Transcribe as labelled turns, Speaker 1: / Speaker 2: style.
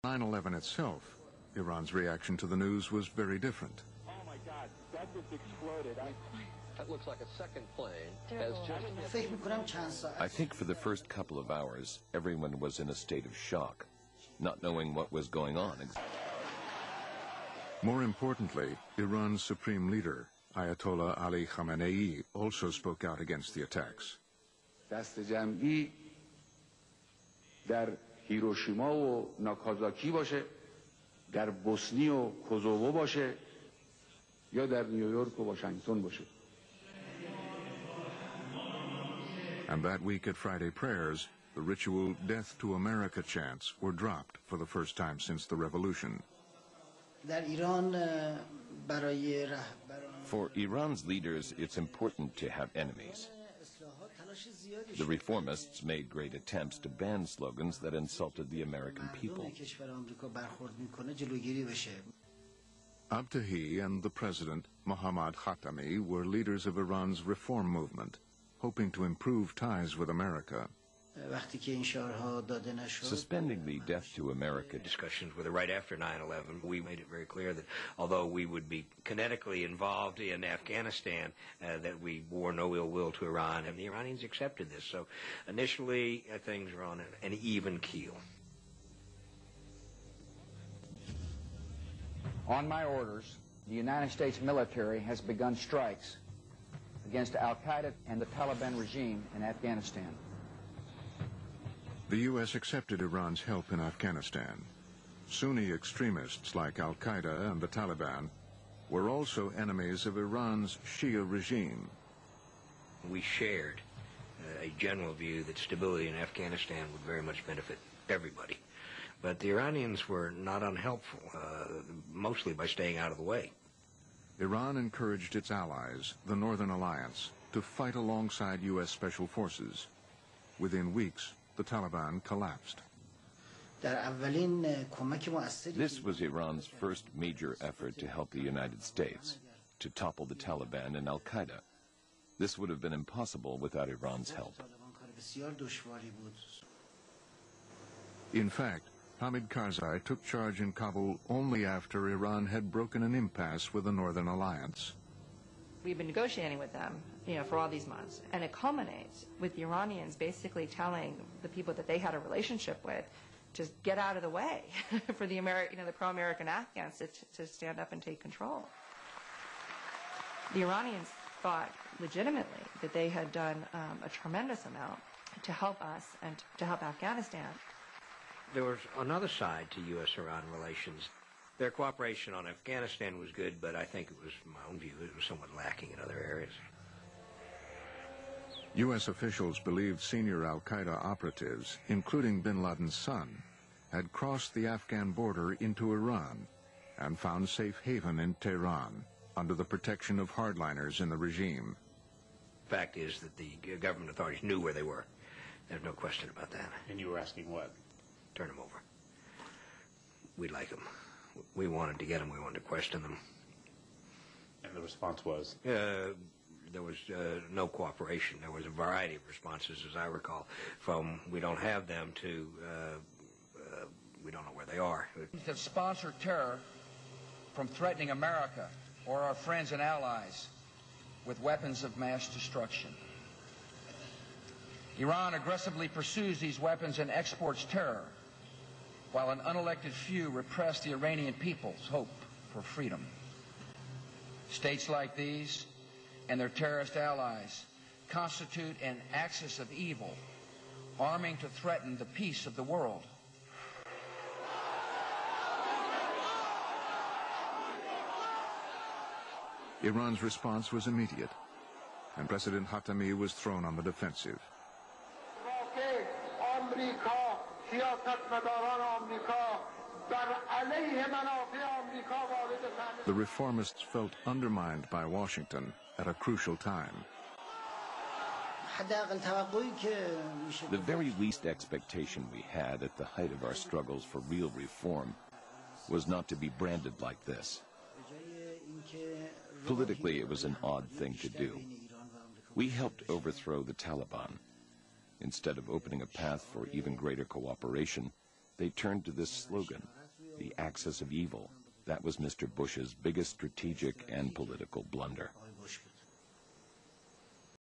Speaker 1: 9/11 itself, Iran's reaction to the news was very different.
Speaker 2: Oh my God, that just exploded.
Speaker 3: That looks like a second plane has just...
Speaker 4: I think for the first couple of hours, everyone was in a state of shock, not knowing what was going on.
Speaker 1: More importantly, Iran's supreme leader, Ayatollah Ali Khamenei, also spoke out against the attacks.
Speaker 5: دست جمعی در هیروشیما و ناکازاکی باشه، در بوسنی و کوزوو باشه، یا در نیویورک و واشنگتن باشه.
Speaker 1: And that week at Friday prayers, the ritual Death to America chants were dropped for the first time since the revolution.
Speaker 4: For Iran's leaders, it's important to have enemies. The reformists made great attempts to ban slogans that insulted the American people.
Speaker 1: Abtahi and the president, Mohammad Khatami, were leaders of Iran's reform movement, hoping to improve ties with America.
Speaker 4: Suspending the Death to America
Speaker 6: discussions with her right after 9/11, we made it very clear that although we would be kinetically involved in Afghanistan, that we bore no ill will to Iran, and the Iranians accepted this. So initially, things were on an even keel.
Speaker 7: On my orders, the United States military has begun strikes against Al-Qaeda and the Taliban regime in Afghanistan.
Speaker 1: The U.S. accepted Iran's help in Afghanistan. Sunni extremists like Al-Qaeda and the Taliban were also enemies of Iran's Shia regime.
Speaker 6: We shared a general view that stability in Afghanistan would very much benefit everybody. But the Iranians were not unhelpful, mostly by staying out of the way.
Speaker 1: Iran encouraged its allies, the Northern Alliance, to fight alongside U.S. special forces. Within weeks, the Taliban collapsed.
Speaker 4: This was Iran's first major effort to help the United States, to topple the Taliban and Al-Qaeda. This would have been impossible without Iran's help.
Speaker 1: In fact, Hamid Karzai took charge in Kabul only after Iran had broken an impasse with the Northern Alliance.
Speaker 8: We've been negotiating with them, for all these months, and it culminates with the Iranians basically telling the people that they had a relationship with to get out of the way for the the pro-American Afghans to stand up and take control. The Iranians thought legitimately that they had done a tremendous amount to help us and to help Afghanistan.
Speaker 6: There was another side to U.S.-Iran relations. Their cooperation on Afghanistan was good, but I think it was, in my own view, it was somewhat lacking in other areas.
Speaker 1: U.S. officials believed senior al-Qaeda operatives, including bin Laden's son, had crossed the Afghan border into Iran and found safe haven in Tehran under the protection of hardliners in the regime.
Speaker 6: The fact is that the government authorities knew where they were. There's no question about that.
Speaker 2: And you were asking what?
Speaker 6: Turn them over. We'd like them. We wanted to get them. We wanted to question them.
Speaker 2: And the response was?
Speaker 6: There was no cooperation. There was a variety of responses, as I recall, from we don't have them to we don't know where they are.
Speaker 7: That sponsor terror from threatening America or our friends and allies with weapons of mass destruction. Iran aggressively pursues these weapons and exports terror, while an unelected few repress the Iranian people's hope for freedom. States like these and their terrorist allies constitute an axis of evil, arming to threaten the peace of the world.
Speaker 1: Iran's response was immediate, and President Khatami was thrown on the defensive. The reformists felt undermined by Washington at a crucial time.
Speaker 4: The very least expectation we had at the height of our struggles for real reform was not to be branded like this. Politically, it was an odd thing to do. We helped overthrow the Taliban. Instead of opening a path for even greater cooperation, they turned to this slogan, the axis of evil. That was Mr. Bush's biggest strategic and political blunder.